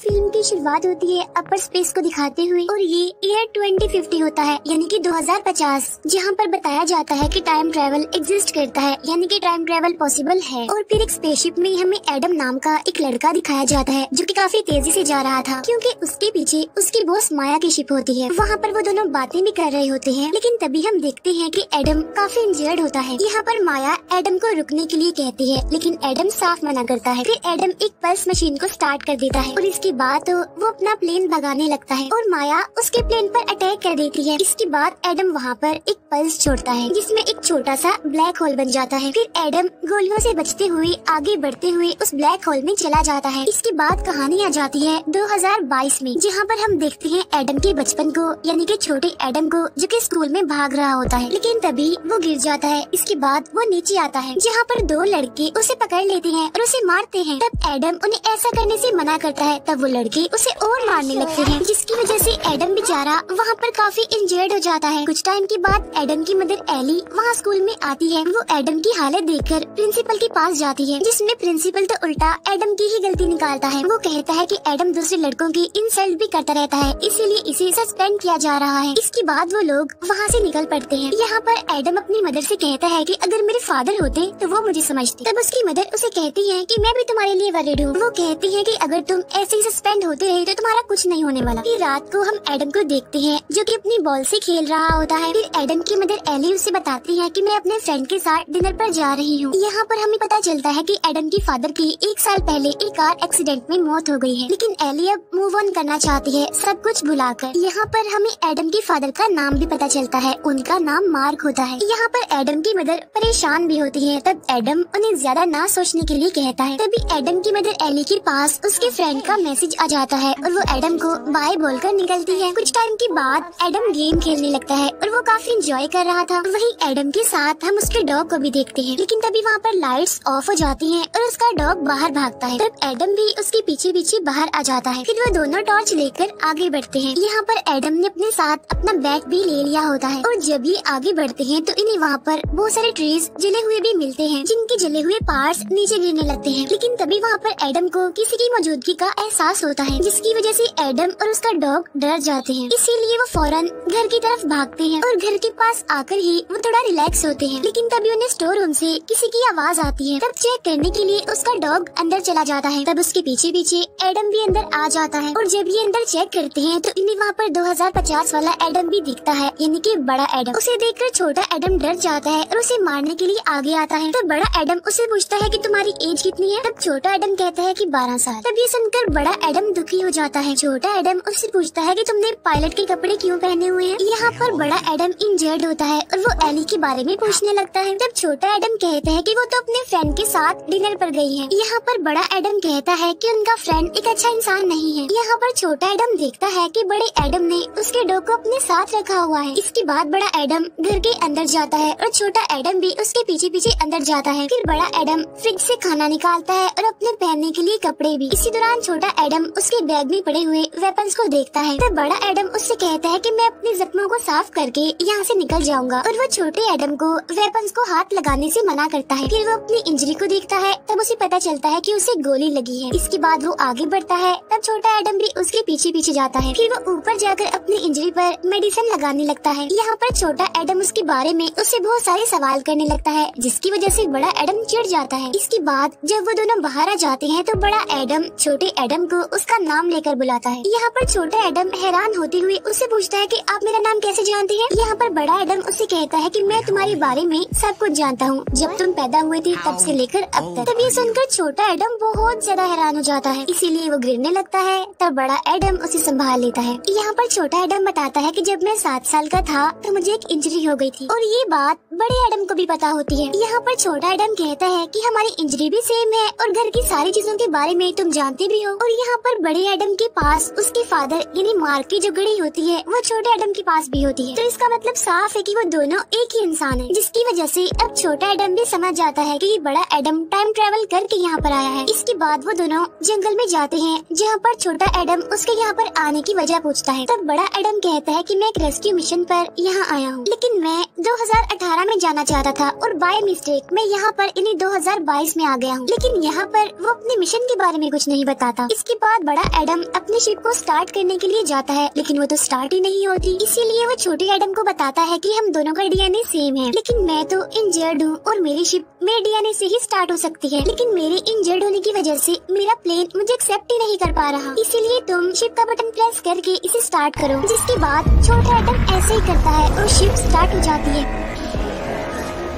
Film की शुरुआत होती है अपर स्पेस को दिखाते हुए और ये ईयर 2050 होता है यानी कि 2050, जहाँ पर बताया जाता है कि टाइम ट्रैवल एग्जिस्ट करता है यानी कि टाइम ट्रैवल पॉसिबल है। और फिर एक स्पेसशिप में हमें एडम नाम का एक लड़का दिखाया जाता है जो कि काफी तेजी से जा रहा था क्योंकि उसके पीछे उसकी बॉस माया की शिप होती है। वहाँ पर वो दोनों बातें भी कर रहे होते हैं, लेकिन तभी हम देखते हैं कि एडम काफी इंजर्ड होता है। यहाँ पर माया एडम को रुकने के लिए कहती है, लेकिन एडम साफ मना करता है। फिर एडम एक पल्स मशीन को स्टार्ट कर देता है और इसके बाद वो अपना प्लेन भगाने लगता है और माया उसके प्लेन पर अटैक कर देती है। इसके बाद एडम वहाँ पर एक पल्स छोड़ता है जिसमें एक छोटा सा ब्लैक होल बन जाता है। फिर एडम गोलियों से बचते हुए आगे बढ़ते हुए उस ब्लैक होल में चला जाता है। इसके बाद कहानी आ जाती है 2022 में, जहाँ पर हम देखते हैं एडम के बचपन को यानी कि छोटे एडम को जो कि स्कूल में भाग रहा होता है, लेकिन तभी वो गिर जाता है। इसके बाद वो नीचे आता है जहाँ पर दो लड़के उसे पकड़ लेते हैं और उसे मारते हैं। तब एडम उन्हें ऐसा करने से मना करता है, तब वो लड़के उसे और मारने लगते हैं, जिसकी वजह से एडम बेचारा वहाँ पर काफी इंजर्ड हो जाता है। कुछ टाइम के बाद एडम की मदर एली वहाँ स्कूल में आती है। वो एडम की हालत देखकर प्रिंसिपल के पास जाती है, जिसमें प्रिंसिपल तो उल्टा एडम की ही गलती निकालता है। वो कहता है कि एडम दूसरे लड़कों की इंसल्ट भी करता रहता है, इसीलिए इसे सस्पेंड किया जा रहा है। इसके बाद वो लोग वहाँ से निकल पड़ते हैं। यहाँ पर एडम अपनी मदर से कहता है कि अगर मेरे फादर होते तो वो मुझे समझते। तब उसकी मदर उसे कहती है कि मैं भी तुम्हारे लिए वरीड हूँ। वो कहती है कि अगर तुम ऐसे ही सस्पेंड होते रहे तो तुम्हारा कुछ नहीं होने वाला। फिर रात को हम एडम को देखते हैं जो कि अपनी बॉल से खेल रहा होता है। फिर एडम की मदर एली उसे बताती है कि मैं अपने फ्रेंड के साथ डिनर पर जा रही हूँ। यहाँ पर हमें पता चलता है कि एडम की फादर की 1 साल पहले एक कार एक्सीडेंट में मौत हो गई है, लेकिन एली अब मूव ऑन करना चाहती है सब कुछ भुलाकर। यहाँ पर हमें एडम के फादर का नाम भी पता चलता है, उनका नाम मार्क होता है। यहाँ पर एडम की मदर परेशान भी होती है, तब एडम उन्हें ज्यादा ना सोचने के लिए कहता है। तभी एडम की मदर एली के पास उसके फ्रेंड का मैसेज आ जाता है और वो एडम को बाय बोलकर निकलती है। कुछ टाइम के बाद एडम गेम खेलने लगता है और वो काफी इंजॉय कर रहा था। वहीं एडम के साथ हम उसके डॉग को भी देखते हैं, लेकिन तभी वहाँ पर लाइट्स ऑफ हो जाती हैं और उसका डॉग बाहर भागता है। तब एडम भी उसके पीछे पीछे बाहर आ जाता है। फिर वो दोनों टॉर्च लेकर आगे बढ़ते हैं। यहाँ पर एडम ने अपने साथ अपना बैग भी ले लिया होता है और जब ये आगे बढ़ते हैं तो इन्हें वहाँ पर बहुत सारे ट्रीज जले हुए भी मिलते हैं, जिनके जले हुए पार्ट्स नीचे गिरने लगते हैं। लेकिन तभी वहाँ पर एडम को किसी की मौजूदगी का एहसास होता है, जिसकी वजह से एडम और उसका डॉग डर जाते हैं। इसीलिए वो फौरन घर की तरफ भागते हैं और घर के पास आकर ही वो थोड़ा रिलैक्स होते हैं। लेकिन तभी उन्हें स्टोर रूम से किसी की आवाज आती है। तब चेक करने के लिए उसका डॉग अंदर चला जाता है। तब उसके पीछे पीछे एडम भी अंदर आ जाता है और जब ये अंदर चेक करते हैं तो इन्हें वहाँ पर 2050 वाला एडम भी दिखता है, यानी कि बड़ा एडम। उसे देखकर छोटा एडम डर जाता है और उसे मारने के लिए आगे आता है। तब बड़ा एडम उसे पूछता है कि तुम्हारी एज कितनी है? तब छोटा एडम कहता है कि 12 साल। तब ये सुनकर बड़ा एडम दुखी हो जाता है। छोटा एडम उससे पूछता है कि तुमने पायलट के कपड़े क्यों पहने हुए हैं? यहाँ पर बड़ा एडम इंजर्ड होता है और वो एली के बारे में पूछने लगता है। तब छोटा एडम कहता है कि वो तो अपने फ्रेंड के साथ डिनर पर गई है। यहाँ पर बड़ा एडम कहता है कि उनका फ्रेंड एक अच्छा इंसान नहीं है। यहाँ पर छोटा एडम देखता है कि बड़े एडम ने उसके डॉग को अपने साथ रखा हुआ है। इसके बाद बड़ा एडम घर के अंदर जाता है और छोटा एडम भी उसके पीछे पीछे अंदर जाता है। फिर बड़ा एडम फ्रिज से खाना निकालता है और अपने पहनने के लिए कपड़े भी। इसी दौरान छोटा एडम उसके बैग में पड़े हुए वेपन्स को देखता है। तब बड़ा एडम उससे कहता है कि मैं अपने जख्मों को साफ करके यहाँ से निकल जाऊंगा और वो छोटे एडम को वेपन्स को हाथ लगाने से मना करता है। फिर वो अपनी इंजरी को देखता है, तब उसे पता चलता है कि उसे गोली लगी है। इसके बाद वो आगे बढ़ता है, तब छोटा एडम भी उसके पीछे पीछे जाता है। फिर वो ऊपर जाकर अपनी इंजरी पर मेडिसिन लगाने लगता है। यहाँ पर छोटा एडम उसके बारे में उससे बहुत सारे सवाल करने लगता है, जिसकी वजह से बड़ा एडम चिढ़ जाता है। इसके बाद जब वो दोनों बाहर आ जाते हैं तो बड़ा एडम छोटे एडम को उसका नाम लेकर बुलाता है। यहाँ पर छोटा एडम हैरान होते हुए उससे पूछता है कि आप मेरा नाम कैसे जानते हैं? यहाँ पर बड़ा एडम उससे कहता है कि मैं तुम्हारे बारे में सब कुछ जानता हूँ, जब तुम पैदा हुए थे तब से लेकर अब तक। तब ये सुनकर छोटा एडम बहुत ज्यादा हैरान हो जाता है, इसीलिए वो गिरने लगता है। तब बड़ा एडम उसे संभाल लेता है। यहाँ पर छोटा एडम बताता है कि जब मैं 7 साल का था तो मुझे एक इंजरी हो गई थी और ये बात बड़े एडम को भी पता होती है। यहाँ पर छोटा एडम कहता है कि हमारी इंजरी भी सेम है और घर की सारी चीजों के बारे में तुम जानते भी हो। और यहाँ पर बड़े एडम के पास उसके फादर यानी मार्क की जो घड़ी होती है वो छोटे एडम के पास भी होती है। तो इसका मतलब साफ है कि वो दोनों एक ही इंसान है, जिसकी वजह से अब छोटा एडम भी समझ जाता है कि बड़ा एडम टाइम ट्रेवल करके यहाँ पर आया है। इसके बाद वो दोनों जंगल में जाते हैं, जहाँ पर छोटा एडम उसके यहाँ पर आने की वजह पूछता है। तब बड़ा एडम कहता है कि मैं एक रेस्क्यू मिशन पर यहाँ आया हूँ, लेकिन मैं 2018 में जाना चाहता था और बाय मिस्टेक मैं यहाँ पर इन्हीं 2022 में आ गया हूँ। लेकिन यहाँ पर वो अपने मिशन के बारे में कुछ नहीं बताता। इसके इसके बाद बड़ा एडम अपने शिप को स्टार्ट करने के लिए जाता है, लेकिन वो तो स्टार्ट ही नहीं होती। इसीलिए वो छोटे एडम को बताता है कि हम दोनों का डीएनए सेम है, लेकिन मैं तो इंजर्ड हूँ और मेरी शिप मेरे डीएनए से ही स्टार्ट हो सकती है, लेकिन मेरे इंजर्ड होने की वजह से मेरा प्लेन मुझे एक्सेप्ट ही नहीं कर पा रहा। इसीलिए तुम शिप का बटन प्रेस करके इसे स्टार्ट करो। जिसके बाद छोटा एडम ऐसे ही करता है और शिप स्टार्ट हो जाती है।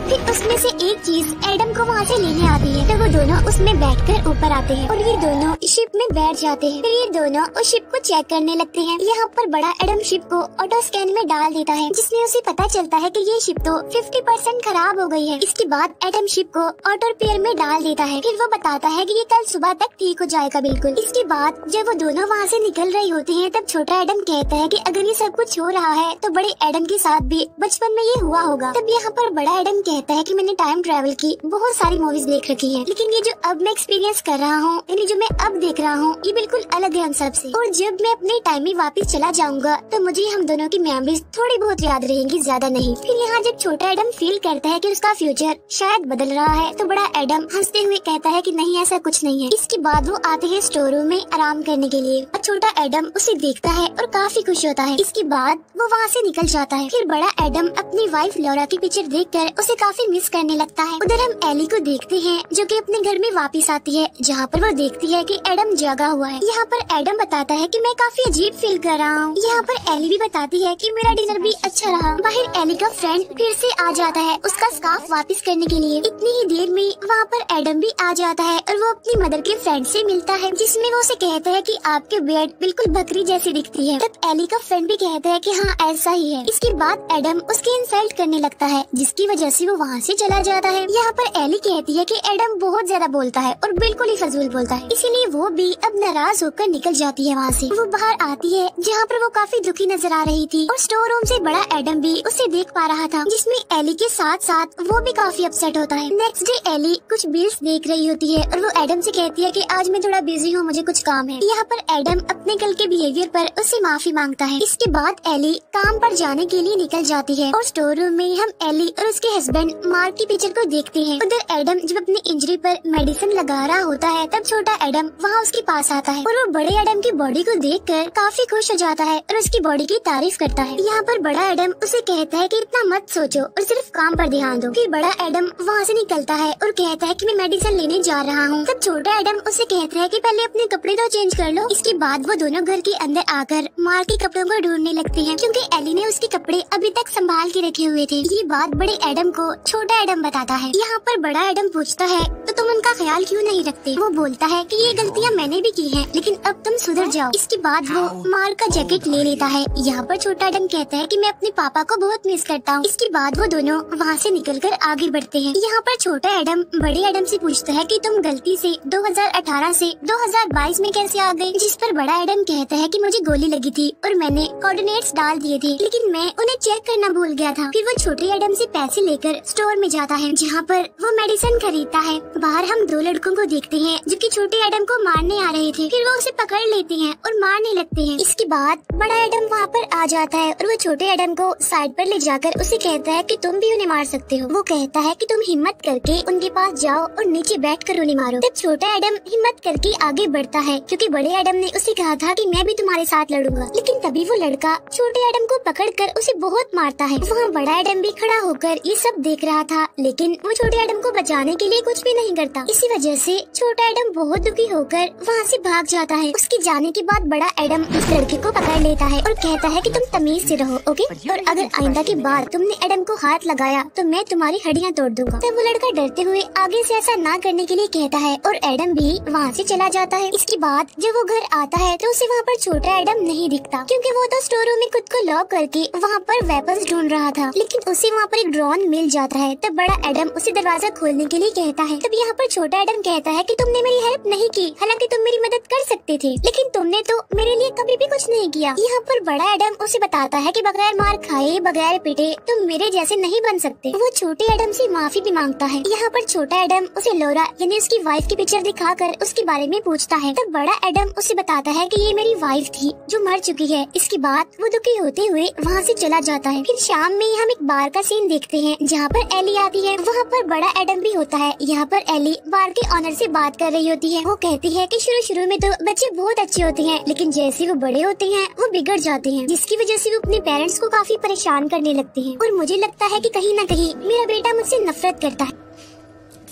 फिर उसमें से एक चीज एडम को वहाँ से लेने आती है, तो वो दोनों उसमें बैठकर ऊपर आते हैं और ये दोनों शिप में बैठ जाते हैं। फिर ये दोनों उस शिप को चेक करने लगते हैं। यहाँ पर बड़ा एडम शिप को ऑटो स्कैन में डाल देता है, जिसमें उसे पता चलता है कि ये शिप तो 50% खराब हो गई है। इसके बाद एडम शिप को ऑटो रिपेयर में डाल देता है। फिर वो बताता है कि ये कल सुबह तक ठीक हो जाएगा बिल्कुल। इसके बाद जब वो दोनों वहाँ से निकल रहे होते हैं, तब छोटा एडम कहता है कि अगर ये सब कुछ हो रहा है तो बड़े एडम के साथ भी बचपन में ये हुआ होगा। तब यहाँ पर बड़ा एडम कहता है कि मैंने टाइम ट्रैवल की बहुत सारी मूवीज देख रखी है, लेकिन ये जो अब मैं एक्सपीरियंस कर रहा हूँ, यानी जो मैं अब देख रहा हूँ, ये बिल्कुल अलग है उन सब से। और जब मैं अपने टाइम में वापस चला जाऊंगा तो मुझे हम दोनों की मेमोरीज थोड़ी बहुत याद रहेंगी, ज्यादा नहीं। फिर यहाँ जब छोटा एडम फील करता है कि उसका फ्यूचर शायद बदल रहा है, तो बड़ा एडम हंसते हुए कहता है कि नहीं, ऐसा कुछ नहीं है। इसके बाद वो आते हैं स्टोर रूम में आराम करने के लिए और छोटा एडम उसे देखता है और काफी खुश होता है। इसके बाद वो वहाँ से निकल जाता है। फिर बड़ा एडम अपनी वाइफ लॉरा की पिक्चर देखकर उसे काफी मिस करने लगता है। उधर हम एली को देखते हैं जो कि अपने घर में वापस आती है, जहाँ पर वो देखती है कि एडम जगा हुआ है। यहाँ पर एडम बताता है कि मैं काफी अजीब फील कर रहा हूँ। यहाँ पर एली भी बताती है कि मेरा डिनर भी अच्छा रहा। बाहर एली का फ्रेंड फिर से आ जाता है उसका स्कार्फ वापस करने के लिए। इतनी ही देर में वहाँ पर एडम भी आ जाता है और वो अपनी मदर के फ्रेंड से मिलता है, जिसमें वो उसे कहता है कि आपके बेड बिल्कुल बकरी जैसी दिखती है। तब एली का फ्रेंड भी कहता है कि हाँ ऐसा ही है। इसके बाद एडम उसकी इंसल्ट करने लगता है, जिसकी वजह से वो वहाँ से चला जाता है। यहाँ पर एली कहती है कि एडम बहुत ज्यादा बोलता है और बिल्कुल ही फजूल बोलता है, इसीलिए वो भी अब नाराज होकर निकल जाती है वहाँ से। वो बाहर आती है जहाँ पर वो काफी दुखी नजर आ रही थी और स्टोर रूम से बड़ा एडम भी उसे देख पा रहा था, जिसमें एली के साथ साथ वो भी काफी अपसेट होता है। नेक्स्ट डे एली कुछ बिल्स देख रही होती है और वो एडम से कहती है कि आज मैं थोड़ा बिजी हूँ, मुझे कुछ काम है। यहाँ पर एडम अपने कल के बिहेवियर पर उससे माफी मांगता है। इसके बाद एली काम पर जाने के लिए निकल जाती है और स्टोर रूम में हम एली और उसके हस्बैंड मार्क की पिक्चर को देखते हैं। उधर एडम जब अपनी इंजरी पर मेडिसिन लगा रहा होता है, तब छोटा एडम वहाँ उसके पास आता है और वो बड़े एडम की बॉडी को देखकर काफी खुश हो जाता है और उसकी बॉडी की तारीफ करता है। यहाँ पर बड़ा एडम उसे कहता है कि इतना मत सोचो और सिर्फ काम पर ध्यान दो। फिर बड़ा एडम वहाँ से निकलता है और कहता है कि मैं मेडिसिन लेने जा रहा हूँ। तब छोटा एडम उसे कहता है कि पहले अपने कपड़े तो चेंज कर लो। इसके बाद वो दोनों घर के अंदर आकर मार्क के कपड़ों को ढूंढने लगते हैं, क्योंकि एली ने उसके कपड़े अभी तक संभाल के रखे हुए थे। ये बात बड़े एडम को छोटा एडम बताता है। यहाँ पर बड़ा एडम पूछता है तो तुम उनका ख्याल क्यों नहीं रखते? वो बोलता है कि ये गलतियाँ मैंने भी की हैं, लेकिन अब तुम सुधर जाओ। इसके बाद वो मार्क का जैकेट ले लेता है। यहाँ पर छोटा एडम कहता है कि मैं अपने पापा को बहुत मिस करता हूँ। इसके बाद वो दोनों वहाँ से निकलकर आगे बढ़ते हैं। यहाँ पर छोटा एडम बड़े एडम से पूछता है कि तुम गलती से 2018 से 2022 में कैसे आ गए? जिस पर बड़ा एडम कहता है कि मुझे गोली लगी थी और मैंने कोऑर्डिनेट्स डाल दिए थे, लेकिन मैं उन्हें चेक करना भूल गया था। फिर वो छोटे एडम से पैसे लेकर स्टोर में जाता है, जहाँ पर वो मेडिसिन खरीदता है। बाहर हम दो लड़कों को देखते हैं जो कि छोटे एडम को मारने आ रहे थे। फिर वो उसे पकड़ लेते हैं और मारने लगते हैं। इसके बाद बड़ा एडम वहाँ पर आ जाता है और वो छोटे एडम को साइड पर ले जाकर उसे कहता है कि तुम भी उन्हें मार सकते हो। वो कहता है कि तुम हिम्मत करके उनके पास जाओ और नीचे बैठकर उन्हें मारो। तब छोटा एडम हिम्मत करके आगे बढ़ता है, क्योंकि बड़े एडम ने उसे कहा था कि मैं भी तुम्हारे साथ लड़ूंगा। लेकिन तभी वो लड़का छोटे एडम को पकड़कर उसे बहुत मारता है। वहाँ बड़ा एडम भी खड़ा होकर ये सब देख रहा था, लेकिन वो छोटे एडम को बचाने के लिए कुछ भी नहीं करता। इसी वजह से छोटा एडम बहुत दुखी होकर वहाँ से भाग जाता है। उसके जाने के बाद बड़ा एडम उस लड़के को पकड़ लेता है और कहता है कि तुम तमीज से रहो, ओके? और अगर आइंदा के बाद तुमने एडम को हाथ लगाया तो मैं तुम्हारी हड्डियाँ तोड़ दूंगा। तब वो लड़का डरते हुए आगे से ऐसा ना करने के लिए कहता है और एडम भी वहाँ से चला जाता है। इसके बाद जब वो घर आता है तो उसे वहाँ पर छोटा एडम नहीं दिखता, क्योंकि वो तो स्टोर रूम में खुद को लॉक करके वहाँ पर वेपन्स ढूंढ रहा था। लेकिन उसे वहाँ पर एक ड्रोन मिल जाता है। तब बड़ा एडम उसे दरवाजा खोलने के लिए कहता है। तब यहाँ पर छोटा एडम कहता है कि तुमने मेरी हेल्प नहीं की, हालांकि तुम मेरी मदद कर सकते थे, लेकिन तुमने तो मेरे लिए कभी भी कुछ नहीं किया। यहाँ पर बड़ा एडम उसे बताता है कि बगैर मार खाए बगैर पिटे तुम मेरे जैसे नहीं बन सकते। वो छोटे एडम से माफी भी मांगता है। यहाँ पर छोटा एडम उसे लॉरा यानी उसकी वाइफ की पिक्चर दिखाकर उसके बारे में पूछता है। तब बड़ा एडम उसे बताता है कि ये मेरी वाइफ थी जो मर चुकी है है। इसके बाद वो दुखी होते हुए वहाँ से चला जाता है। फिर शाम में हम एक बार का सीन देखते हैं जहाँ पर एली आती है। वहाँ पर बड़ा एडम भी होता है। यहाँ पर एली बार के ऑनर से बात कर रही होती है। वो कहती है कि शुरू में तो बच्चे बहुत अच्छे होते हैं, लेकिन जैसे वो बड़े होते हैं वो बिगड़ जाते हैं, जिसकी वजह से वो अपने पेरेंट्स को काफी परेशान करने लगते हैं। और मुझे लगता है कि कहीं न कहीं मेरा बेटा मुझसे नफरत करता है।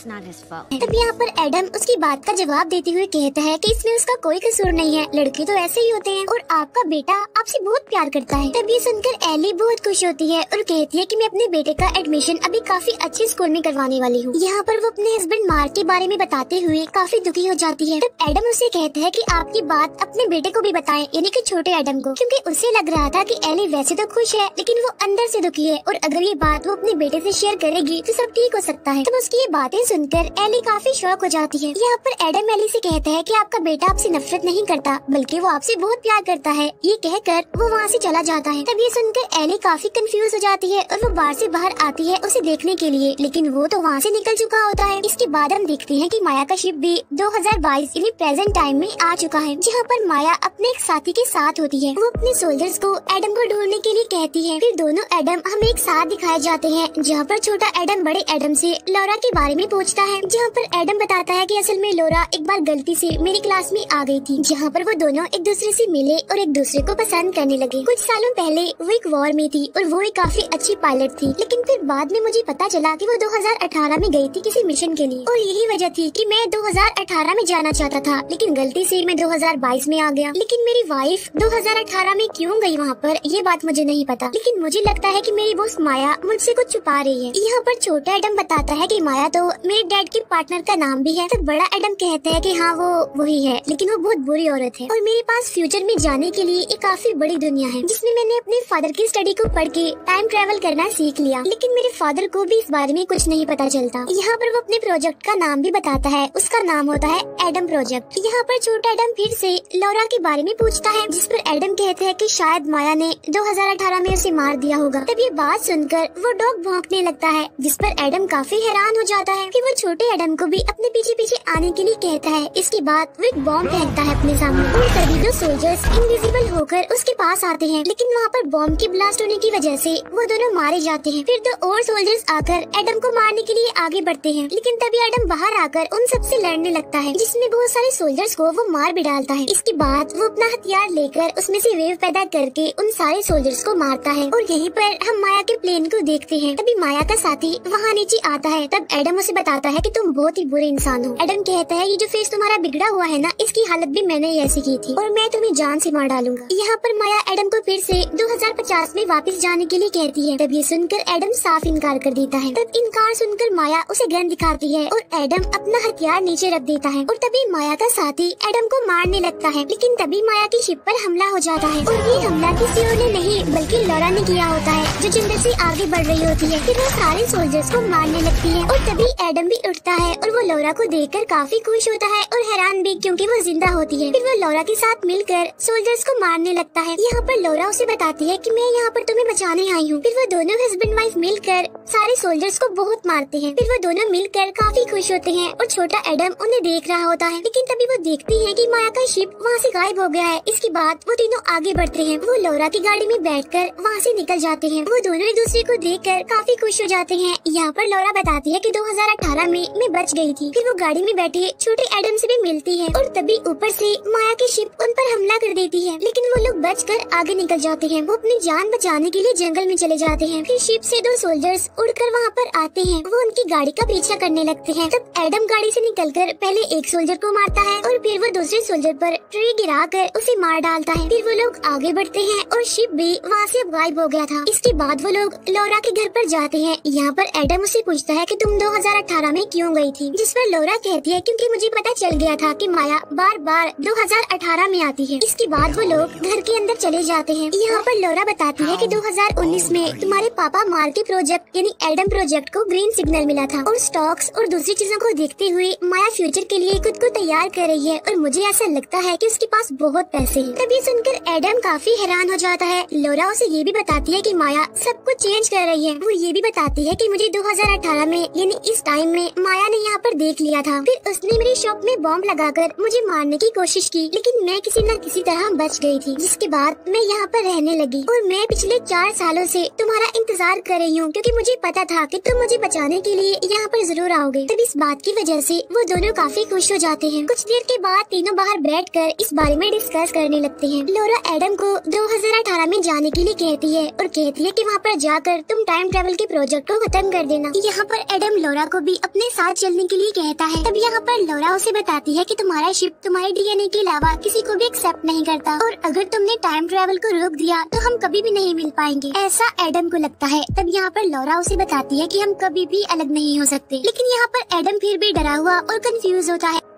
तब यहाँ पर एडम उसकी बात का जवाब देते हुए कहता है कि इसमें उसका कोई कसूर नहीं है, लड़के तो ऐसे ही होते हैं और आपका बेटा आपसे बहुत प्यार करता है। तब ये सुनकर एली बहुत खुश होती है और कहती है कि मैं अपने बेटे का एडमिशन अभी काफी अच्छे स्कूल में करवाने वाली हूँ। यहाँ पर वो अपने हस्बैंड मार्क के बारे में बताते हुए काफी दुखी हो जाती है। तब एडम उसे कहता है कि आप ये बात अपने बेटे को भी बताएं, यानी कि छोटे एडम को, क्योंकि उसे लग रहा था कि एली वैसे तो खुश है लेकिन वो अंदर से दुखी है और अगर ये बात वो अपने बेटे से शेयर करेगी तो सब ठीक हो सकता है। तब उसकी ये बातें सुनकर एली काफी शौक हो जाती है। यहाँ पर एडम एली से कहता है कि आपका बेटा आपसे नफरत नहीं करता, बल्कि वो आपसे बहुत प्यार करता है। ये कहकर वो वहाँ से चला जाता है। तब ये सुनकर एली काफी कंफ्यूज हो जाती है और वो बार से बाहर आती है उसे देखने के लिए, लेकिन वो तो वहाँ से निकल चुका होता है। इसके बाद हम देखते हैं कि माया का शिप भी 2022 यानी प्रेजेंट टाइम में आ चुका है, जहाँ पर माया अपने एक साथी के साथ होती है। वो अपने सोल्जर्स को एडम को ढूंढने के लिए कहती है। फिर दोनों एडम हमें एक साथ दिखाए जाते हैं, जहाँ पर छोटा एडम बड़े एडम से लौरा के बारे में पूछता है। जहाँ पर एडम बताता है कि असल में लौरा एक बार गलती से मेरी क्लास में आ गई थी, जहाँ पर वो दोनों एक दूसरे से मिले और एक दूसरे को पसंद करने लगे। कुछ सालों पहले वो एक वॉर में थी और वो एक काफी अच्छी पायलट थी, लेकिन फिर बाद में मुझे पता चला कि वो 2018 में गई थी किसी मिशन के लिए और यही वजह थी कि मैं 2018 में जाना चाहता था, लेकिन गलती से मैं 2022 में आ गया। लेकिन मेरी वाइफ 2018 में क्यों गई वहाँ पर, ये बात मुझे नहीं पता, लेकिन मुझे लगता है कि मेरी बॉस माया मुझसे कुछ छुपा रही है। यहाँ पर छोटा एडम बताता है कि माया तो मेरे डैड के पार्टनर का नाम भी है। तो बड़ा एडम कहता है कि हाँ वो वही है, लेकिन वो बहुत बुरी औरत है और मेरे पास फ्यूचर में जाने के लिए एक काफी बड़ी दुनिया है, जिसमें मैंने अपने फादर की स्टडी को पढ़ के टाइम ट्रेवल करना सीख लिया, लेकिन मेरे फादर को भी इस बारे में कुछ नहीं पता चलता। यहाँ पर वो अपने प्रोजेक्ट का नाम भी बताता है, उसका नाम होता है एडम प्रोजेक्ट। यहाँ पर छोटा एडम फिर से लौरा के बारे में पूछता है, जिस पर एडम कहते हैं कि शायद माया ने 2018 में उसे मार दिया होगा। तब ये बात सुनकर वो डॉग भौंकने लगता है, जिस पर एडम काफी हैरान हो जाता है कि वो छोटे एडम को भी अपने पीछे पीछे आने के लिए कहता है। इसके बाद वो एक बॉम्ब फेंकता है अपने सामने और तभी दो सोल्जर्स इनविजिबल होकर उसके पास आते हैं, लेकिन वहाँ पर बॉम्ब के ब्लास्ट होने की वजह से वो दोनों मारे जाते हैं। फिर दो और सोल्जर्स आकर एडम को मारने के लिए आगे बढ़ते हैं, लेकिन तभी एडम बाहर आकर उन सबसे लड़ने लगता है, जिसमें बहुत सारे सोल्जर्स को वो मार भी डालता है। इसके बाद वो अपना हथियार लेकर उसमें से वेव पैदा करके उन सारे सोल्जर्स को मारता है और यहीं पर हम माया के प्लेन को देखते हैं। तभी माया का साथी वहाँ नीचे आता है। तब एडम उसे बताता है कि तुम बहुत ही बुरे इंसान हो। एडम कहता है ये जो फेस तुम्हारा बिगड़ा हुआ है ना, इसकी हालत भी मैंने ही ऐसी की थी और मैं तुम्हें जान से मार डालूंगा। यहाँ पर माया एडम को फिर से 2050 में वापस जाने के लिए कहती है। तब ये सुनकर एडम साफ इनकार कर देता है। तब इनकार सुनकर माया उसे गन दिखाती है और एडम अपना हथियार नीचे रख देता है और तभी माया का साथी एडम को मारने लगता है, लेकिन तभी माया की शिप पर हमला हो जाता है और ये हमला किसी और ने नहीं बल्कि लौरा ने किया होता है, जो जंगल से आगे बढ़ रही होती है। फिर वो सारे सोल्जर्स को मारने लगती है और तभी एडम भी उठता है और वो लौरा को देखकर काफी खुश होता है और हैरान भी, क्योंकि वो जिंदा होती है। फिर वो लौरा के साथ मिलकर सोल्जर्स को मारने लगता है। यहाँ पर लौरा उसे बताती है कि मैं यहाँ पर तुम्हें बचाने आई हूँ। फिर वो दोनों हस्बैंड वाइफ मिलकर सारे सोल्जर्स को बहुत मारते हैं। फिर वो दोनों मिलकर काफी खुश होते हैं और छोटा एडम उन्हें देख रहा होता है, लेकिन तभी वो देखती है कि माया का शिप वहाँ से गायब हो गया है। इसके बाद वो तीनों आगे बढ़ते हैं। वो लौरा की गाड़ी में बैठकर वहाँ से निकल जाते हैं। वो दोनों एक दूसरे को देखकर काफी खुश हो जाते हैं। यहाँ पर लौरा बताती है कि 2018 में मैं बच गई थी। फिर वो गाड़ी में बैठे छोटे एडम से भी मिलती है और तभी ऊपर से माया की शिप उन पर हमला कर देती है, लेकिन वो लोग बचकर आगे निकल जाते हैं। वो अपनी जान बचाने के लिए जंगल में चले जाते हैं। फिर शिप से दो सोल्जर्स उड़कर वहाँ पर आते हैं। वो उनकी गाड़ी का पीछा करने लगते हैं। तब एडम गाड़ी से निकलकर पहले एक सोल्जर को मारता है और फिर वो दूसरे सोल्जर पर ट्री गिराकर उसे मार डालता है। फिर वो लोग आगे बढ़ते हैं और शिप भी वहाँ से गायब हो गया था। इसके बाद वो लोग लौरा के घर पर जाते हैं। यहाँ पर एडम उसे पूछता है कि तुम 2018 में क्यों गई थी, जिस पर लौरा कहती है क्योंकि मुझे पता चल गया था कि माया बार बार 2018 में आती है। इसके बाद वो लोग घर के अंदर चले जाते हैं। यहाँ पर लौरा बताती है कि 2019 में तुम्हारे पापा मार के प्रोजेक्ट यानी एडम प्रोजेक्ट को ग्रीन सिग्नल मिला था और स्टॉक्स और दूसरी चीजों को देखते हुए माया फ्यूचर के लिए खुद को तैयार कर रही है और मुझे ऐसा लगता है कि उसके पास बहुत पैसे हैं। तभी सुनकर एडम काफी हैरान हो जाता है। लौरा उसे ये भी बताती है कि माया सब कुछ चेंज कर रही है। वो ये भी बताती है कि मुझे 2018 में यानी इस टाइम टाइम में माया ने यहाँ पर देख लिया था। फिर उसने मेरी शॉप में बॉम्ब लगाकर मुझे मारने की कोशिश की, लेकिन मैं किसी न किसी तरह बच गई थी। जिसके बाद मैं यहाँ पर रहने लगी और मैं पिछले 4 सालों से तुम्हारा इंतजार कर रही हूँ, क्योंकि मुझे पता था कि तुम मुझे बचाने के लिए यहाँ पर जरूर आओगे। तब इस बात की वजह से वो दोनों काफी खुश हो जाते हैं। कुछ देर के बाद तीनों बाहर बैठकर इस बारे में डिस्कस करने लगते हैं। लौरा एडम को 2018 में जाने के लिए कहती है और कहती है कि वहाँ पर जाकर तुम टाइम ट्रेवल के प्रोजेक्ट को खत्म कर देना। यहाँ पर एडम लौरा को भी अपने साथ चलने के लिए कहता है। तब यहाँ पर लौरा उसे बताती है कि तुम्हारा शिप तुम्हारे डीएनए के अलावा किसी को भी एक्सेप्ट नहीं करता और अगर तुमने टाइम ट्रेवल को रोक दिया तो हम कभी भी नहीं मिल पाएंगे, ऐसा एडम को लगता है। तब यहाँ पर लौरा उसे बताती है कि हम कभी भी अलग नहीं हो सकते, लेकिन यहाँ पर एडम फिर भी डरा हुआ और कंफ्यूज होता है।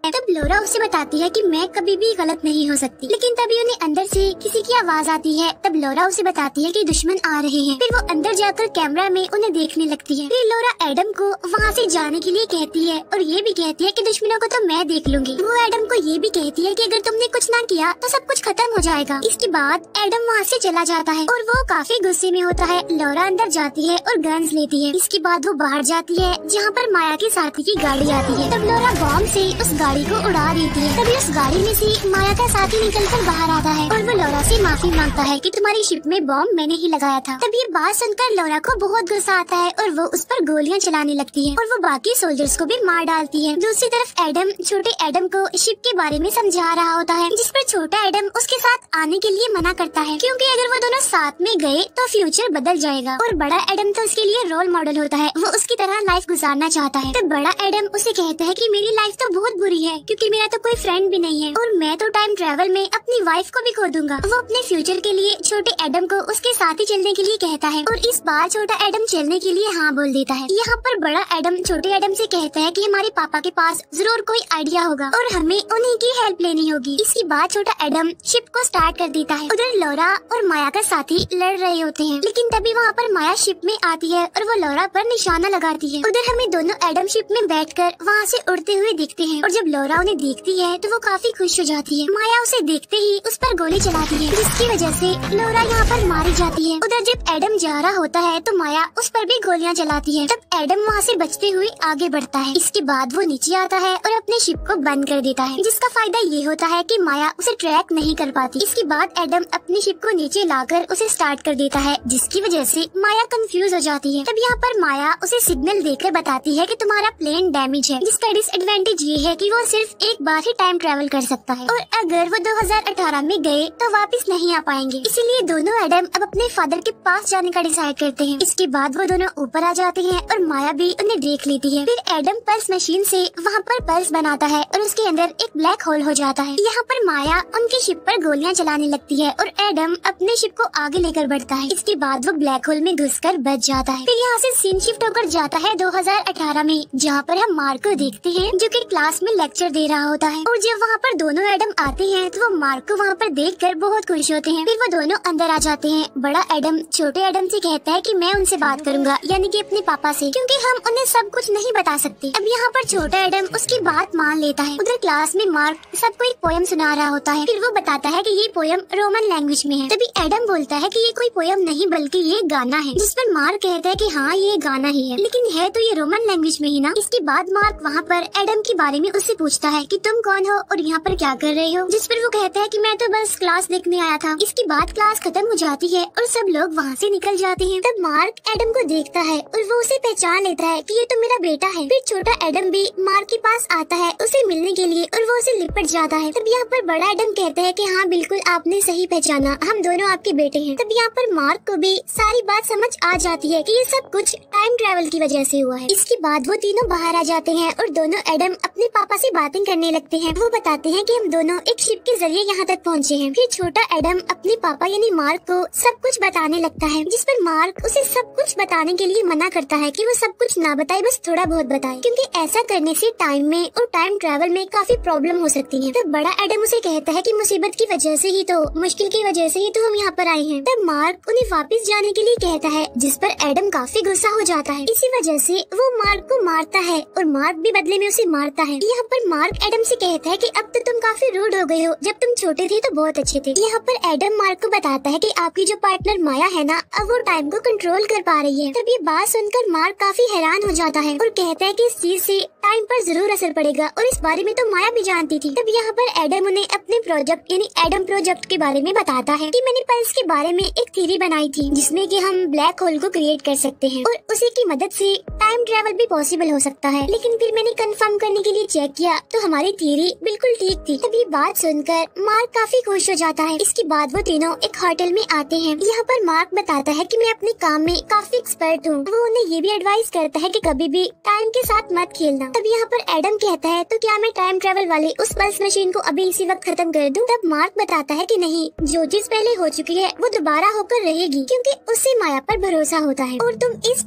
तब लौरा उसे बताती है कि मैं कभी भी गलत नहीं हो सकती, लेकिन तभी उन्हें अंदर से किसी की आवाज आती है। तब लौरा उसे बताती है कि दुश्मन आ रहे हैं। फिर वो अंदर जाकर कैमरा में उन्हें देखने लगती है। फिर लौरा एडम को वहाँ से जाने के लिए कहती है और ये भी कहती है कि दुश्मनों को तो मैं देख लूंगी। वो एडम को ये भी कहती है कि अगर तुमने कुछ ना किया तो सब कुछ खत्म हो जाएगा। इसके बाद एडम वहाँ से चला जाता है और वो काफी गुस्से में होता है। लौरा अंदर जाती है और गन्स लेती है। इसके बाद वो बाहर जाती है जहाँ पर माया के साथी की गाड़ी आती है। तब लौरा बॉम्ब से उस गाड़ी को उड़ा देती है। तभी उस गाड़ी में से माया का साथी निकलकर बाहर आता है और वो लौरा से माफी मांगता है कि तुम्हारी शिप में बॉम्ब मैंने ही लगाया था। तब ये बात सुनकर लौरा को बहुत गुस्सा आता है और वो उस पर गोलियां चलाने लगती है और वो बाकी सोल्जर्स को भी मार डालती है। दूसरी तरफ एडम छोटे एडम को शिप के बारे में समझा रहा होता है, जिस पर छोटा एडम उसके साथ आने के लिए मना करता है, क्योंकि अगर वो दोनों साथ में गए तो फ्यूचर बदल जाएगा। और बड़ा एडम तो उसके लिए रोल मॉडल होता है, वो उसकी तरह लाइफ गुजारना चाहता है। तब बड़ा एडम उसे कहता है कि मेरी लाइफ तो बहुत बुरी है, क्योंकि मेरा तो कोई फ्रेंड भी नहीं है और मैं तो टाइम ट्रेवल में अपनी वाइफ को भी खो दूंगा। वो अपने फ्यूचर के लिए छोटे एडम को उसके साथ ही चलने के लिए कहता है और इस बार छोटा एडम चलने के लिए हाँ बोल देता है। यहाँ पर बड़ा एडम छोटे एडम से कहता है कि हमारे पापा के पास जरूर कोई आइडिया होगा और हमें उन्हीं की हेल्प लेनी होगी। इसके बाद छोटा एडम शिप को स्टार्ट कर देता है। उधर लौरा और माया का साथी लड़ रहे होते हैं, लेकिन तभी वहाँ पर माया शिप में आती है और वो लौरा पर निशाना लगाती है। उधर हमें दोनों एडम शिप में बैठकर वहाँ से उड़ते हुए दिखते हैं और जब लौरा उन्हें देखती है तो वो काफी खुश हो जाती है। माया उसे देखते ही उस पर गोली चलाती है, जिसकी वजह से लौरा यहाँ पर मारी जाती है। उधर जब एडम जा रहा होता है तो माया उस पर भी गोलियां चलाती है। तब एडम वहाँ से बचते हुए आगे बढ़ता है। इसके बाद वो नीचे आता है और अपने शिप को बंद कर देता है, जिसका फायदा ये होता है कि माया उसे ट्रैक नहीं कर पाती। इसके बाद एडम अपनी शिप को नीचे लाकर उसे स्टार्ट कर देता है, जिसकी वजह से माया कंफ्यूज हो जाती है। तब यहाँ पर माया उसे सिग्नल देकर बताती है कि तुम्हारा प्लेन डैमेज है, जिसका डिसएडवांटेज ये है कि वो सिर्फ एक बार ही टाइम ट्रेवल कर सकता है और अगर वो 2018 में गए तो वापस नहीं आ पाएंगे। इसीलिए दोनों एडम अब अपने फादर के पास जाने का डिसाइड करते हैं। इसके बाद वो दोनों ऊपर आ जाते हैं और माया भी उन्हें देख लेती है। फिर एडम पल्स मशीन से वहाँ पर पल्स बनाता है और उसके अंदर एक ब्लैक होल हो जाता है। यहाँ पर माया उनकी शिप पर गोलियां चलाने लगती है और एडम अपने शिप को आगे लेकर बढ़ता है। इसके बाद वो ब्लैक होल में घुसकर बच जाता है। फिर यहाँ से सीन शिफ्ट होकर जाता है 2018 में, जहाँ पर हम मार्क को देखते हैं जो कि क्लास में लेक्चर दे रहा होता है। और जब वहाँ पर दोनों एडम आते हैं तो वो मार्क को वहाँ पर देखकर बहुत खुश होते हैं। फिर वो दोनों अंदर आ जाते हैं। बड़ा एडम छोटे एडम से कहता है कि मैं उनसे बात करूंगा, यानी कि अपने पापा से, क्योंकि हम उन्हें सब कुछ नहीं बता सकते। अब यहाँ पर छोटा एडम उसकी बात मान लेता है। उधर क्लास में मार्क सबको एक पोयम सुना रहा होता है। फिर वो बताता है कि ये पोयम रोमन लैंग्वेज में है। तभी एडम बोलता है कि ये कोई पोयम नहीं बल्कि ये गाना है, जिस पर मार्क कहता है कि हाँ ये गाना ही है, लेकिन है तो ये रोमन लैंग्वेज में ही ना। इसके बाद मार्क वहाँ पर एडम के बारे में उससे पूछता है कि तुम कौन हो और यहाँ पर क्या कर रहे हो, जिस पर वो कहता है कि मैं तो बस क्लास देखने आया था। इसके बाद क्लास खत्म हो जाती है और सब लोग वहाँ से निकल जाते हैं। तब मार्क एडम को देखता है और वो उसे पहचान लेता है कि ये तो मेरा बेटा है। फिर छोटा एडम भी मार्क के पास आता है उसे मिलने के लिए और वो उसे लिपट जाता है। तब यहाँ पर बड़ा एडम कहता है कि हाँ बिल्कुल आपने सही पहचाना, हम दोनों आपके बेटे हैं। तब यहाँ पर मार्क को भी सारी बात समझ आ जाती है कि ये सब कुछ टाइम ट्रेवल की वजह से हुआ है। इसके बाद वो तीनों बाहर आ जाते हैं और दोनों एडम अपने पापा से बातें करने लगते हैं। वो बताते हैं कि हम दोनों एक शिप के जरिए यहाँ तक पहुँचे हैं। फिर छोटा एडम अपने पापा यानी मार्क को सब कुछ बताने लगता है, जिस पर मार्क उसे सब कुछ बताने के लिए मना करता है कि वो सब कुछ ना बताए, बस थोड़ा बहुत बताए, क्योंकि ऐसा करने से टाइम में और टाइम ट्रेवल में काफी प्रॉब्लम हो सकती है। तब बड़ा एडम उसे कहता है कि मुसीबत की वजह से ही तो, मुश्किल की वजह से ही तो हम यहाँ पर आए हैं। तब मार्क उन्हें वापस जाने के लिए कहता है, जिस पर एडम काफी गुस्सा हो जाता है। इसी वजह से वो मार्क को मारता है और मार्क भी बदले में उसे मारता है। यहाँ पर मार्क एडम से कहता है कि अब तो तुम काफी रूड हो गए हो, जब तुम छोटे थे तो बहुत अच्छे थे। यहाँ पर एडम मार्क को बताता है कि आपकी जो पार्टनर माया है ना, अब वो टाइम को कंट्रोल कर पा रही है। तब ये बात सुनकर मार्क काफी हैरान हो जाता है और कहता है कि इस चीज से टाइम पर जरूर असर पड़ेगा और इस बारे में तो माया भी जानती थी। तब यहाँ पर एडम उन्हें अपने प्रोजेक्ट यानी एडम प्रोजेक्ट के बारे में बताता है कि मैंने पल्स के बारे में एक थ्योरी बनाई थी जिसमें कि हम ब्लैक होल को क्रिएट कर सकते हैं और उसी की मदद से टाइम ट्रेवल भी पॉसिबल हो सकता है। लेकिन फिर मैंने कंफर्म करने के लिए चेक किया तो हमारी थ्योरी बिल्कुल ठीक थी। तब ये बात सुनकर मार्क काफी खुश हो जाता है। इसके बाद वो तीनों एक होटल में आते हैं। यहाँ पर मार्क बताता है कि मैं अपने काम में काफी एक्सपर्ट हूँ। वो उन्हें ये भी एडवाइस करता है कि कभी भी टाइम के साथ मत खेलना। तब यहाँ पर एडम कहता है तो क्या मैं टाइम ट्रेवल वाले उस पल्स मशीन को अभी इसी वक्त खत्म कर दूं? तब मार्क बताता है कि नहीं, जो चीज पहले हो चुकी है वो दोबारा होकर रहेगी क्योंकि उससे माया पर भरोसा होता है। और तुम इस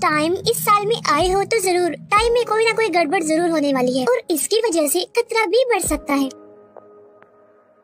साल में आए हो तो जरूर टाइम में कोई ना कोई गड़बड़ जरूर होने वाली है और इसकी वजह से खतरा भी बढ़ सकता है।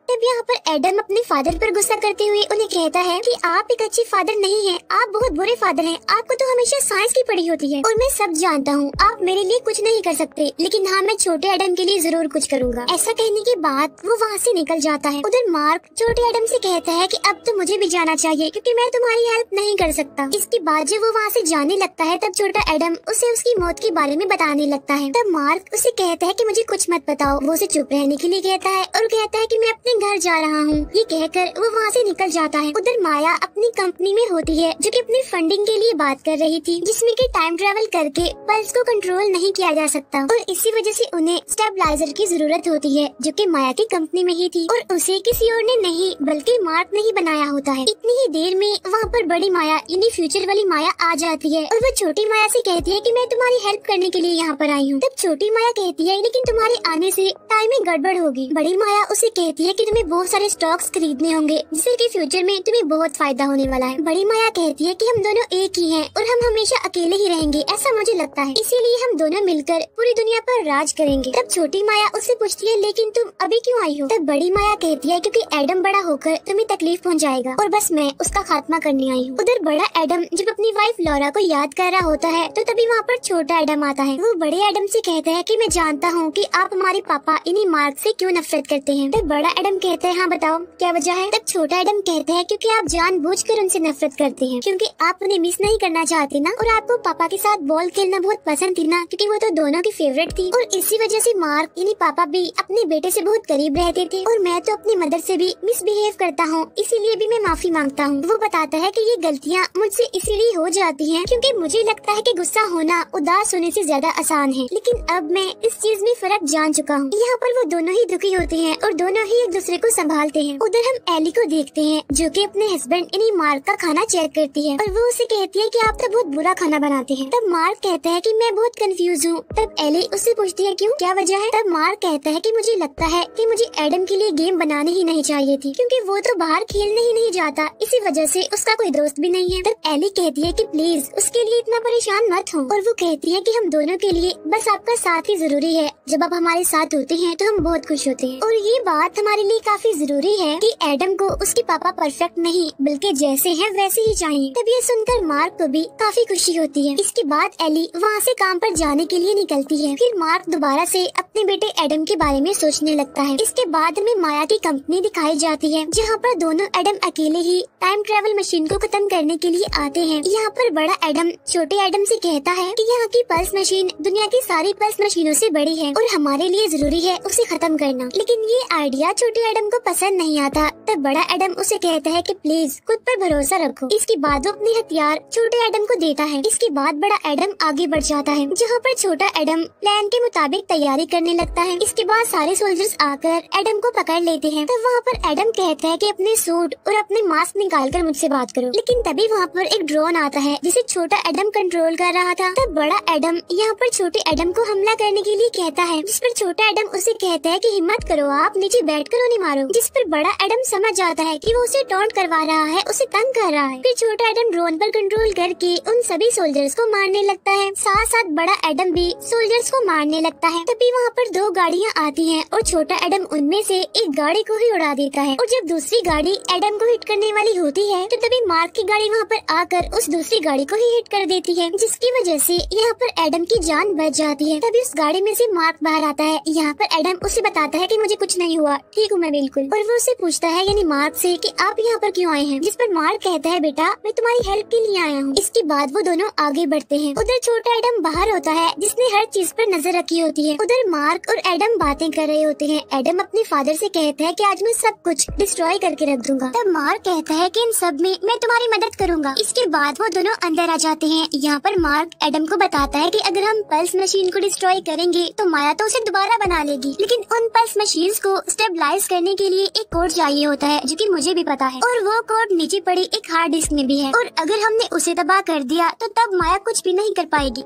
तब यहाँ पर एडम अपने फादर पर गुस्सा करते हुए उन्हें कहता है कि आप एक अच्छे फादर नहीं हैं, आप बहुत बुरे फादर हैं। आपको तो हमेशा साइंस की पढ़ी होती है और मैं सब जानता हूँ, आप मेरे लिए कुछ नहीं कर सकते, लेकिन हाँ मैं छोटे एडम के लिए जरूर कुछ करूँगा। ऐसा कहने के बाद वो वहाँ से निकल जाता है। उधर मार्क छोटे एडम से कहता है कि अब तो मुझे भी जाना चाहिए क्योंकि मैं तुम्हारी हेल्प नहीं कर सकता। इसके बाद जब वो वहाँ से जाने लगता है तब छोटा एडम उसे उसकी मौत के बारे में बताने लगता है। तब मार्क उसे कहता है कि मुझे कुछ मत बताओ। वो उसे चुप रहने के लिए कहता है और कहता है कि मैं अपने घर जा रहा हूँ। ये कहकर वो वहाँ से निकल जाता है। उधर माया अपनी कंपनी में होती है जो कि अपनी फंडिंग के लिए बात कर रही थी जिसमें कि टाइम ट्रेवल करके पल्स को कंट्रोल नहीं किया जा सकता और इसी वजह से उन्हें स्टेबलाइजर की जरूरत होती है जो कि माया की कंपनी में ही थी और उसे किसी और ने नहीं बल्कि मार्क ने ही बनाया होता है। इतनी ही देर में वहाँ पर बड़ी माया यानी फ्यूचर वाली माया आ जाती है और वो छोटी माया से कहती है कि मैं तुम्हारी हेल्प करने के लिए यहाँ पर आई हूँ। तब छोटी माया कहती है लेकिन तुम्हारे आने से टाइम में गड़बड़ होगी। बड़ी माया उसे कहती है कि तुम्हें बहुत सारे स्टॉक्स खरीदने होंगे जिससे कि फ्यूचर में तुम्हें बहुत फायदा होने वाला है। बड़ी माया कहती है कि हम दोनों एक ही हैं और हम हमेशा अकेले ही रहेंगे, ऐसा मुझे लगता है, इसीलिए हम दोनों मिलकर पूरी दुनिया पर राज करेंगे। तब छोटी माया उससे पूछती है लेकिन तुम अभी क्यों आई हो? तब बड़ी माया कहती है क्योंकि एडम बड़ा होकर तुम्हें तकलीफ पहुंचाएगा और बस मैं उसका खात्मा करने आई हूँ। उधर बड़ा एडम जब अपनी वाइफ लॉरा को याद कर रहा होता है तो तभी वहाँ पर छोटा एडम आता है। वो बड़े एडम से कहता है कि मैं जानता हूँ कि आप हमारे पापा इन्हीं मार्क से क्यों नफरत करते हैं। तब बड़ा एडम कहता है हाँ बताओ क्या वजह है? तब छोटा एडम कहता है क्योंकि आप जानबूझकर उनसे नफरत करते हैं क्योंकि आप उन्हें मिस नहीं करना चाहते ना और आपको पापा के साथ बॉल खेलना बहुत पसंद थी ना क्योंकि वो तो दोनों की फेवरेट थी और इसी वजह से मार्क यानी पापा भी अपने बेटे से बहुत करीब रहते थे और मैं तो अपनी मदर से भी मिसबिहेव करता हूँ, इसीलिए भी मैं माफी मांगता हूँ। वो बताता है कि ये गलतियाँ मुझसे इसीलिए हो जाती हैं क्योंकि मुझे लगता है कि गुस्सा होना उदास होने से ज्यादा आसान है, लेकिन अब मैं इस चीज में फर्क जान चुका हूँ। यहाँ पर वो दोनों ही दुखी होते हैं और दोनों ही एक दूसरे को संभालते हैं। उधर हम एली को देखते हैं जो कि अपने हस्बैंड यानी मार्क का खाना चेक करती है और वो उसे कहती है कि आप तो बहुत बुरा खाना बनाते हैं। तब मार्क कहता है कि मैं बहुत कंफ्यूज हूँ। तब एली उससे पूछती है क्यों, क्या वजह है? तब मार्क कहता है कि मुझे लगता है कि मुझे एडम के लिए गेम बनानी ही नहीं चाहिए थी क्योंकि वो तो बाहर खेलने ही नहीं जाता, इसी वजह से उसका कोई दोस्त भी नहीं है। तब एली कहती है कि प्लीज उसके लिए इतना परेशान मत हो और वो कहती है कि हम दोनों के लिए बस आपका साथ ही जरूरी है, जब आप हमारे साथ होते हैं तो हम बहुत खुश होते हैं। और ये बात हमारे लिए काफी जरूरी है कि एडम को उसके पापा परफेक्ट नहीं बल्कि जैसे हैं वैसे ही चाहिए। तब ये सुनकर मार्क को भी काफी खुशी होती है। इसके बाद एली वहाँ से काम पर जाने के लिए निकलती है। फिर मार्क दोबारा से अपने बेटे एडम के बारे में सोचने लगता है। इसके बाद हमें माया की कंपनी दिखाई जाती है जहाँ पर दोनों एडम अकेले ही टाइम ट्रेवल मशीन को खत्म करने के लिए आते हैं। यहाँ पर बड़ा एडम छोटे एडम से कहता है कि यहाँ की पल्स मशीन दुनिया की सारी पल्स मशीनों से बड़ी है और हमारे लिए जरूरी है उसे खत्म करना, लेकिन ये आइडिया छोटे एडम को पसंद नहीं आता। तब बड़ा एडम उसे कहता है कि प्लीज खुद पर भरोसा रखो। इसके बाद वो अपने हथियार छोटे एडम को देता है। इसके बाद बड़ा एडम आगे बढ़ जाता है जहाँ पर छोटा एडम प्लान के मुताबिक तैयारी करने लगता है। इसके बाद सारे सोल्जर्स आकर एडम को पकड़ लेते हैं। तब वहाँ पर एडम कहता है कि अपने सूट और अपने मास्क निकालकर मुझसे बात करो, लेकिन तभी वहाँ पर एक ड्रोन आता है जिसे छोटा एडम कंट्रोल कर रहा था। तब बड़ा एडम यहाँ पर छोटे एडम को हमला करने के लिए कहता है, जिस पर छोटा एडम उसे कहता है कि हिम्मत करो, आप नीचे बैठकर उन्हें मारो। जिस पर बड़ा एडम समझ जाता है कि वो उसे टॉन्ट करवा रहा है, उसे तंग कर रहा है। फिर छोटा एडम ड्रोन पर कंट्रोल करके उन सभी सोल्जर्स को मारने लगता है। साथ साथ बड़ा एडम भी सोल्जर्स को मारने लगता है। तभी वहाँ पर दो गाड़ियाँ आती हैं और छोटा एडम उनमें से एक गाड़ी को ही उड़ा देता है और जब दूसरी गाड़ी एडम को हिट करने वाली होती है तो तभी मार्क की गाड़ी वहाँ पर आकर उस दूसरी गाड़ी को ही हिट कर देती है, जिसकी वजह से यहाँ पर एडम की जान बच जाती है। तभी उस गाड़ी में से मार्क बाहर आता है। यहाँ पर एडम उसे बताता है कि मुझे कुछ नहीं हुआ, ठीक हूँ मैं हाँ बिल्कुल। और वो उससे पूछता है यानी मार्क से कि आप यहाँ पर क्यों आए हैं, जिस पर मार्क कहता है बेटा मैं तुम्हारी हेल्प के लिए आया हूँ। इसके बाद वो दोनों आगे बढ़ते हैं। उधर छोटा एडम बाहर होता है जिसने हर चीज पर नजर रखी होती है। उधर मार्क और एडम बातें कर रहे होते हैं। एडम अपने फादर से कहता है कि आज मैं सब कुछ डिस्ट्रॉय करके रख दूंगा। तब मार्क कहता है कि इन सब में मैं तुम्हारी मदद करूंगा। इसके बाद वो दोनों अंदर आ जाते हैं। यहाँ पर मार्क एडम को बताता है कि अगर हम पल्स मशीन को डिस्ट्रॉय करेंगे तो माया तो उसे दोबारा बना लेगी, लेकिन उन पल्स मशीन्स को स्टेबलाइज करने के लिए एक कोड चाहिए होता है जो कि मुझे भी पता है, और वो कोड नीचे पड़ी एक हार्ड डिस्क में भी है, और अगर हमने उसे तबाह कर दिया तो तब माया कुछ भी नहीं कर पाएगी।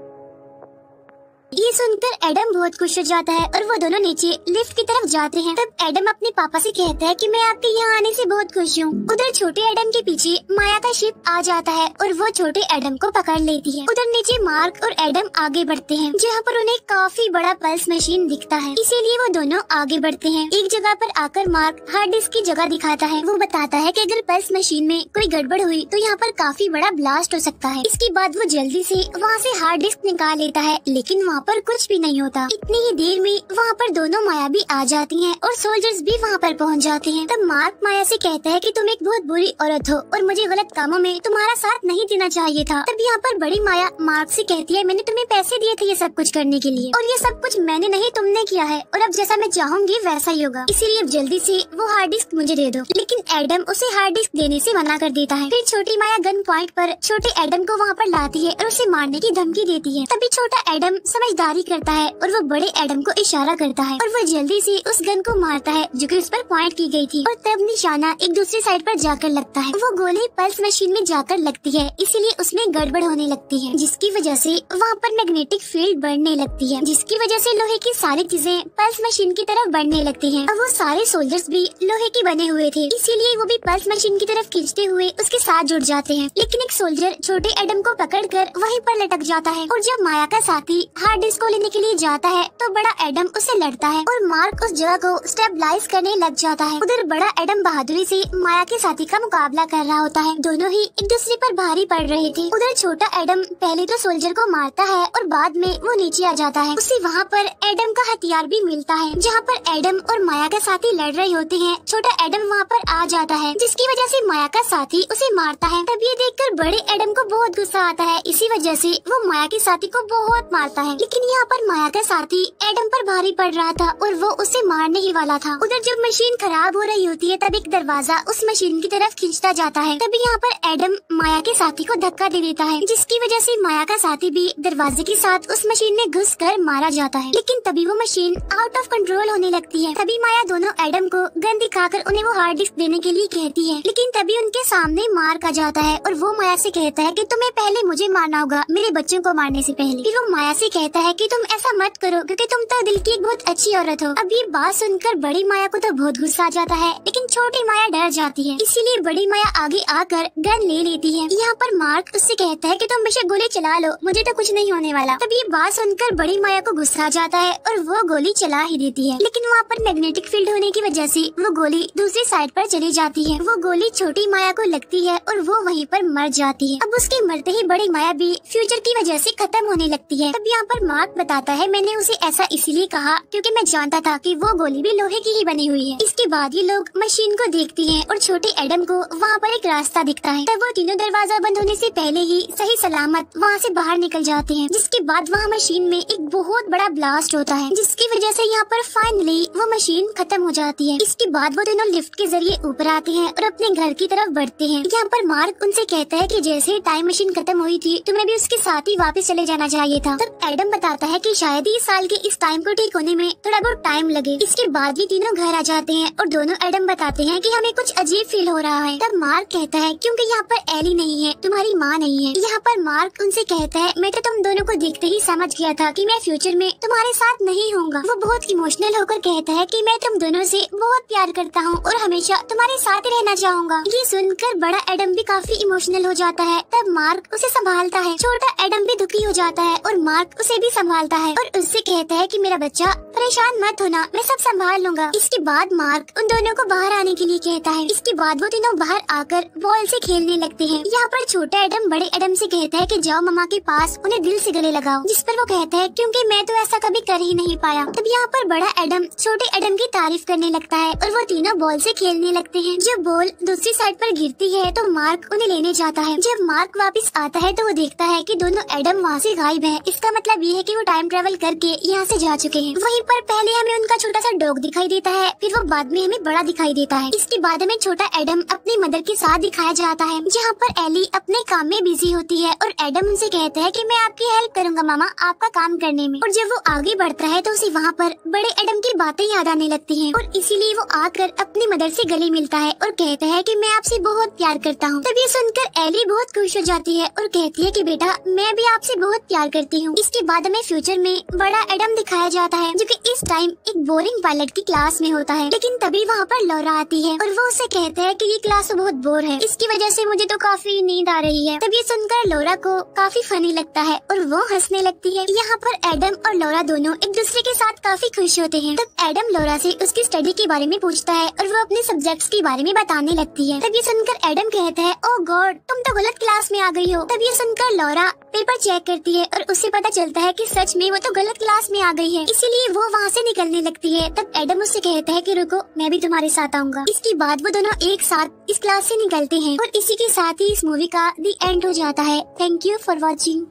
ये सुनकर एडम बहुत खुश हो जाता है और वो दोनों नीचे लिफ्ट की तरफ जाते हैं। तब एडम अपने पापा से कहता है कि मैं आपके यहाँ आने से बहुत खुश हूँ। उधर छोटे एडम के पीछे माया का शिप आ जाता है और वो छोटे एडम को पकड़ लेती है। उधर नीचे मार्क और एडम आगे बढ़ते हैं जहाँ पर उन्हें काफी बड़ा पल्स मशीन दिखता है, इसीलिए वो दोनों आगे बढ़ते हैं। एक जगह पर आकर मार्क हार्ड डिस्क की जगह दिखाता है। वो बताता है कि अगर पल्स मशीन में कोई गड़बड़ हुई तो यहाँ पर काफी बड़ा ब्लास्ट हो सकता है। इसके बाद वो जल्दी से वहाँ से हार्ड डिस्क निकाल लेता है, लेकिन वहाँ पर कुछ भी नहीं होता। इतनी ही देर में वहाँ पर दोनों माया भी आ जाती हैं और सोल्जर्स भी वहाँ पर पहुँच जाते हैं। तब मार्क माया से कहता है कि तुम एक बहुत बुरी औरत हो और मुझे गलत कामों में तुम्हारा साथ नहीं देना चाहिए था। तब यहाँ पर बड़ी माया मार्क से कहती है मैंने तुम्हें पैसे दिए थे ये सब कुछ करने के लिए, और ये सब कुछ मैंने नहीं तुमने किया है, और अब जैसा मैं चाहूंगी वैसा ही होगा, इसीलिए अब जल्दी से वो हार्ड डिस्क मुझे दे दो। लेकिन एडम उसे हार्ड डिस्क देने से मना कर देता है। फिर छोटी माया गन पॉइंट पर छोटे एडम को वहाँ पर लाती है और उसे मारने की धमकी देती है। तभी छोटा एडम समझदारी करता है और वो बड़े एडम को इशारा करता है और वो जल्दी से उस गन को मारता है जो कि उस पर पॉइंट की गई थी, और तब निशाना एक दूसरी साइड पर जाकर लगता है। वो गोली पल्स मशीन में जाकर लगती है, इसीलिए उसमें गड़बड़ होने लगती है, जिसकी वजह से वहाँ पर मैग्नेटिक फील्ड बढ़ने लगती है, जिसकी वजह से लोहे की सारी चीजें पल्स मशीन की तरफ बढ़ने लगती है। अब वो सारे सोल्जर्स भी लोहे के बने हुए थे, इसीलिए वो भी पल्स मशीन की तरफ खींचते हुए उसके साथ जुड़ जाते हैं। लेकिन एक सोल्जर छोटे एडम को पकड़कर वहीं पर लटक जाता है, और जब माया का साथी हार्ड डिस्क को लेने के लिए जाता है तो बड़ा एडम उससे लड़ता है और मार्क उस जगह को स्टेबलाइज करने लग जाता है। उधर बड़ा एडम बहादुरी से माया के साथी का मुकाबला कर रहा होता है। दोनों ही एक दूसरे पर भारी पड़ रहे थे। उधर छोटा एडम पहले तो सोल्जर को मारता है और बाद में वो नीचे आ जाता है। उसे वहाँ पर एडम का हथियार भी मिलता है, जहाँ पर एडम और माया का साथी लड़ रहे होते हैं। छोटा एडम वहाँ पर आ जाता है, जिसकी वजह से माया का साथी उसे मारता है। तब ये देखकर बड़े एडम को बहुत गुस्सा आता है, इसी वजह से वो माया के साथी को बहुत मारता है। लेकिन यहाँ पर माया का साथी एडम पर भारी पड़ रहा था और वो उसे मारने ही वाला था। उधर जब मशीन खराब हो रही होती है तब एक दरवाजा उस मशीन की तरफ खींचता जाता है। तभी यहाँ पर एडम माया के साथी को धक्का दे देता है, जिसकी वजह से माया का साथी भी दरवाजे के साथ उस मशीन में घुसकर मारा जाता है। लेकिन तभी वो मशीन आउट ऑफ कंट्रोल होने लगती है। तभी माया दोनों एडम को गन दिखाकर उन्हें वो हार्ड डिस्क देने के लिए कहती है, लेकिन तभी उनके सामने मार्क आ जाता है और वो माया से कहता है कि तुम्हें पहले मुझे मारना होगा मेरे बच्चों को मारने से पहले। फिर वो माया से कहता है कि तुम ऐसा मत करो क्योंकि तुम तो दिल की एक बहुत अच्छी औरत हो। अब ये बात सुनकर बड़ी माया को तो बहुत गुस्सा आ जाता है, लेकिन छोटी माया डर जाती है, इसीलिए बड़ी माया आगे आकर गन ले लेती है। यहाँ पर मार्क उससे कहता है कि तुम बेशक गोली चला लो, मुझे तो कुछ नहीं होने वाला। तब ये बात सुनकर बड़ी माया को गुस्सा आ जाता है और वो गोली चला ही देती है, लेकिन वहाँ पर मैग्नेटिक फील्ड होने की वजह से वो गोली दूसरी साइड पर चली जाती है। वो गोली छोटी माया को लगती है और वो वहीं पर मर जाती है। अब उसके मरते ही बड़ी माया भी फ्यूचर की वजह से खत्म होने लगती है। तब यहाँ पर मार्क बताता है मैंने उसे ऐसा इसीलिए कहा क्योंकि मैं जानता था कि वो गोली भी लोहे की ही बनी हुई है। इसके बाद ये लोग मशीन को देखती हैं और छोटे एडम को वहाँ पर एक रास्ता दिखता है। तब वो तीनों दरवाजा बंद होने से पहले ही सही सलामत वहाँ से बाहर निकल जाते हैं। जिसके बाद वहाँ मशीन में एक बहुत बड़ा ब्लास्ट होता है, जिसकी वजह से यहाँ पर फाइनली वो मशीन खत्म हो जाती है। इसके बाद वो दोनों लिफ्ट के जरिए ऊपर आते हैं और अपने घर की तरफ बढ़ते हैं। यहाँ पर मार्क उनसे कहता है कि जैसे टाइम मशीन खत्म हुई थी तुम्हें भी उसके साथ ही वापस चले जाना चाहिए था। तब एडम बताता है कि शायद ही साल के इस टाइम को ठीक होने में थोड़ा बहुत टाइम लगे। इसके बाद भी तीनों घर आ जाते हैं और दोनों एडम बताते हैं कि हमें कुछ अजीब फील हो रहा है। तब मार्क कहता है क्योंकि यहाँ पर एली नहीं है, तुम्हारी माँ नहीं है। यहाँ पर मार्क उनसे कहता है मैं तो तुम दोनों को देखते ही समझ गया था कि मैं फ्यूचर में तुम्हारे साथ नहीं होऊंगा। वो बहुत इमोशनल होकर कहता है कि मैं तुम दोनों से बहुत प्यार करता हूँ और हमेशा तुम्हारे साथ रहना चाहूँगा। ये सुनकर बड़ा एडम भी काफी इमोशनल हो जाता है। तब मार्क उसे संभालता है। छोटा एडम भी दुखी हो जाता है और मार्क उसे भी संभालता है और उससे कहता है कि मेरा बच्चा परेशान मत होना, मैं सब संभाल लूंगा। इसके बाद मार्क उन दोनों को बाहर आने के लिए कहता है। इसके बाद वो तीनों बाहर आकर बॉल से खेलने लगते हैं। यहाँ पर छोटा एडम बड़े एडम से कहता है कि जाओ मम्मा के पास, उन्हें दिल से गले लगाओ, जिस पर वो कहता है क्योंकि मैं तो ऐसा कभी कर ही नहीं पाया। तब यहाँ पर बड़ा एडम छोटे एडम की तारीफ करने लगता है और वो तीनों बॉल से खेलने लगते हैं। जब बॉल दूसरी साइड पर गिरती है तो मार्क उन्हें लेने जाता है। जब मार्क वापस आता है तो वो देखता है कि दोनों एडम वहाँ से गायब है। इसका मतलब ये है कि वो टाइम ट्रेवल करके यहाँ से जा चुके हैं। वहीं पर पहले हमें उनका छोटा सा डॉग दिखाई देता है, फिर वो बाद में हमें बड़ा दिखाई देता है। इसके बाद हमें छोटा एडम अपनी मदर के साथ दिखाया जाता है, जहाँ पर एली अपने काम में बिजी होती है और एडम उनसे कहता है कि मैं आपकी हेल्प करूंगा मामा आपका काम करने में। और जब वो आगे बढ़ता है तो उसे वहाँ पर बड़े एडम की बातें याद आने लगती हैं और इसीलिए वो आकर अपनी मदर से गले मिलता है और कहता है कि मैं आपसे बहुत प्यार करता हूँ। तब ये सुनकर एली बहुत खुश हो जाती है और कहती है कि बेटा मैं भी आपसे बहुत प्यार करती हूँ। इसके बाद हमें फ्यूचर में बड़ा एडम दिखाया जाता है जो कि इस टाइम एक बोरिंग पायलट की क्लास में होता है। लेकिन तभी वहाँ पर लौरा आती है और वो उससे कहता है कि ये क्लास तो बहुत बोर है, इसकी वजह से मुझे तो काफी नींद आ रही है। तब ये सुनकर लौरा को काफी फनी लगता है और वो हंसने लगती है। यहाँ पर एडम और लौरा दोनों एक दूसरे के साथ काफी खुश होते हैं। तब एडम लौरा से उसकी स्टडी के बारे में पूछता है और वो अपने सब्जेक्ट्स के बारे में बताने लगती है। तब ये सुनकर एडम कहता है ओह गॉड तुम तो गलत क्लास में आ गई हो। तब ये सुनकर लौरा पेपर चेक करती है और उससे पता चलता है कि सच में वो तो गलत क्लास में आ गई है, इसीलिए वो वहाँ से निकलने लगती है। तब एडम उससे कहता है कि रुको मैं भी तुम्हारे साथ आऊंगा। इसके बाद वो दोनों एक साथ इस क्लास से निकलते हैं और इसी के साथ ही इस मूवी का दी एंड हो जाता है। Thank you for watching.